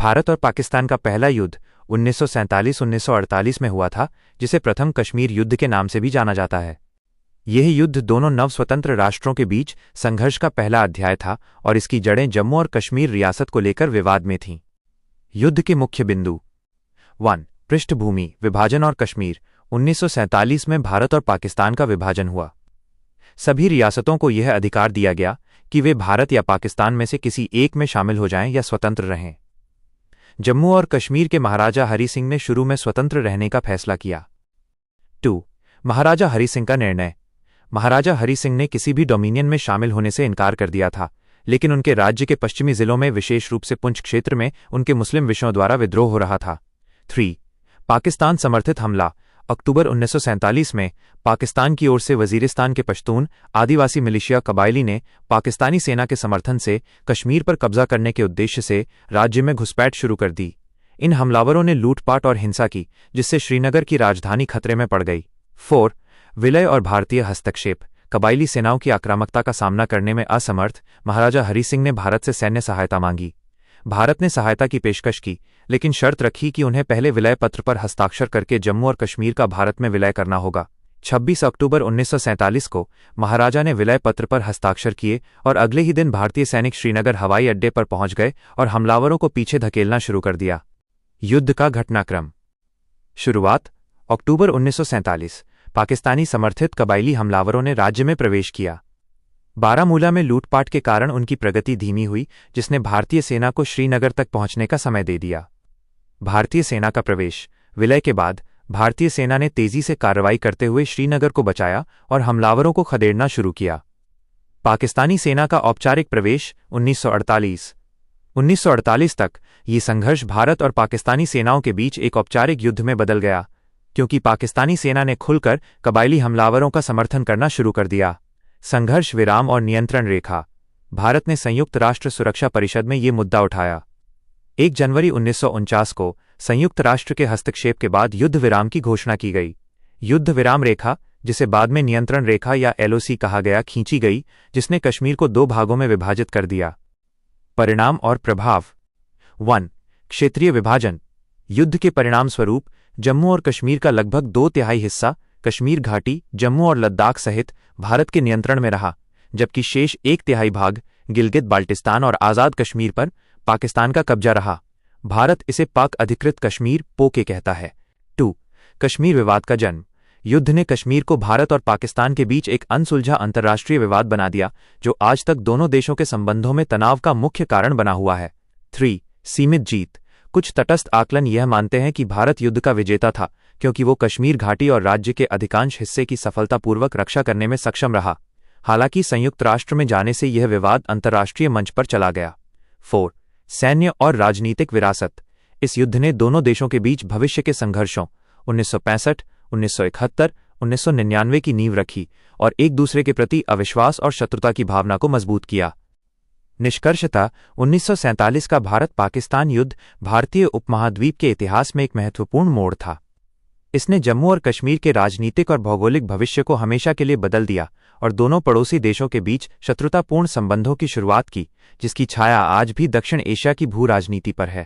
भारत और पाकिस्तान का पहला युद्ध 1947-1948 में हुआ था, जिसे प्रथम कश्मीर युद्ध के नाम से भी जाना जाता है। यह युद्ध दोनों नव स्वतंत्र राष्ट्रों के बीच संघर्ष का पहला अध्याय था और इसकी जड़ें जम्मू और कश्मीर रियासत को लेकर विवाद में थीं। युद्ध के मुख्य बिंदु 1. पृष्ठभूमि, विभाजन और कश्मीर। 1947 में भारत और पाकिस्तान का विभाजन हुआ। सभी रियासतों को यह अधिकार दिया गया कि वे भारत या पाकिस्तान में से किसी एक में शामिल हो जाएं या स्वतंत्र रहें। जम्मू और कश्मीर के महाराजा हरि सिंह ने शुरू में स्वतंत्र रहने का फैसला किया। 2. महाराजा हरि सिंह का निर्णय। महाराजा हरि सिंह ने किसी भी डोमिनियन में शामिल होने से इनकार कर दिया था, लेकिन उनके राज्य के पश्चिमी जिलों में, विशेष रूप से पुंछ क्षेत्र में, उनके मुस्लिम विषयों द्वारा विद्रोह हो रहा था। 3. पाकिस्तान समर्थित हमला। अक्टूबर 1947 में पाकिस्तान की ओर से वजीरिस्तान के पश्तून आदिवासी मिलिशिया कबायली ने पाकिस्तानी सेना के समर्थन से कश्मीर पर कब्जा करने के उद्देश्य से राज्य में घुसपैठ शुरू कर दी। इन हमलावरों ने लूटपाट और हिंसा की, जिससे श्रीनगर की राजधानी खतरे में पड़ गई। 4. विलय और भारतीय हस्तक्षेप। कबायली सेनाओं की आक्रामकता का सामना करने में असमर्थ महाराजा हरि सिंह ने भारत से सैन्य सहायता मांगी। भारत ने सहायता की पेशकश की, लेकिन शर्त रखी कि उन्हें पहले विलय पत्र पर हस्ताक्षर करके जम्मू और कश्मीर का भारत में विलय करना होगा। 26 अक्टूबर 1947 को महाराजा ने विलय पत्र पर हस्ताक्षर किए और अगले ही दिन भारतीय सैनिक श्रीनगर हवाई अड्डे पर पहुंच गए और हमलावरों को पीछे धकेलना शुरू कर दिया। युद्ध का घटनाक्रम। शुरुआत अक्टूबर 1947। पाकिस्तानी समर्थित कबायली हमलावरों ने राज्य में प्रवेश किया। बारामूला में लूटपाट के कारण उनकी प्रगति धीमी हुई, जिसने भारतीय सेना को श्रीनगर तक पहुंचने का समय दे दिया। भारतीय सेना का प्रवेश। विलय के बाद भारतीय सेना ने तेजी से कार्रवाई करते हुए श्रीनगर को बचाया और हमलावरों को खदेड़ना शुरू किया। पाकिस्तानी सेना का औपचारिक प्रवेश 1948। 1948 तक ये संघर्ष भारत और पाकिस्तानी सेनाओं के बीच एक औपचारिक युद्ध में बदल गया, क्योंकि पाकिस्तानी सेना ने खुलकर कबायली हमलावरों का समर्थन करना शुरू कर दिया। संघर्ष विराम और नियंत्रण रेखा। भारत ने संयुक्त राष्ट्र सुरक्षा परिषद में ये मुद्दा उठाया। 1 जनवरी 1949 को संयुक्त राष्ट्र के हस्तक्षेप के बाद युद्ध विराम की घोषणा की गई। युद्ध विराम रेखा, जिसे बाद में नियंत्रण रेखा या LOC कहा गया, खींची गई, जिसने कश्मीर को 2 भागों में विभाजित कर दिया। परिणाम और प्रभाव। 1. क्षेत्रीय विभाजन। युद्ध के परिणाम स्वरूप जम्मू और कश्मीर का लगभग 2/3 हिस्सा कश्मीर घाटी, जम्मू और लद्दाख सहित भारत के नियंत्रण में रहा, जबकि शेष 1/3 भाग गिलगित बाल्टिस्तान और आज़ाद कश्मीर पर पाकिस्तान का कब्जा रहा। भारत इसे पाक अधिकृत कश्मीर पोके कहता है। 2. कश्मीर विवाद का जन्म। युद्ध ने कश्मीर को भारत और पाकिस्तान के बीच एक अनसुलझा अंतर्राष्ट्रीय विवाद बना दिया, जो आज तक दोनों देशों के संबंधों में तनाव का मुख्य कारण बना हुआ है। 3. सीमित जीत। कुछ तटस्थ आकलन यह मानते हैं कि भारत युद्ध का विजेता था, क्योंकि वो कश्मीर घाटी और राज्य के अधिकांश हिस्से की सफलतापूर्वक रक्षा करने में सक्षम रहा। हालांकि संयुक्त राष्ट्र में जाने से यह विवाद अंतर्राष्ट्रीय मंच पर चला गया। 4. सैन्य और राजनीतिक विरासत। इस युद्ध ने दोनों देशों के बीच भविष्य के संघर्षों 1965, 1971, 1999 की नींव रखी और एक दूसरे के प्रति अविश्वास और शत्रुता की भावना को मजबूत किया। निष्कर्षतः 1947 का भारत पाकिस्तान युद्ध भारतीय उपमहाद्वीप के इतिहास में एक महत्वपूर्ण मोड़ था। इसने जम्मू और कश्मीर के राजनीतिक और भौगोलिक भविष्य को हमेशा के लिए बदल दिया और दोनों पड़ोसी देशों के बीच शत्रुतापूर्ण संबंधों की शुरुआत की, जिसकी छाया आज भी दक्षिण एशिया की भू राजनीति पर है।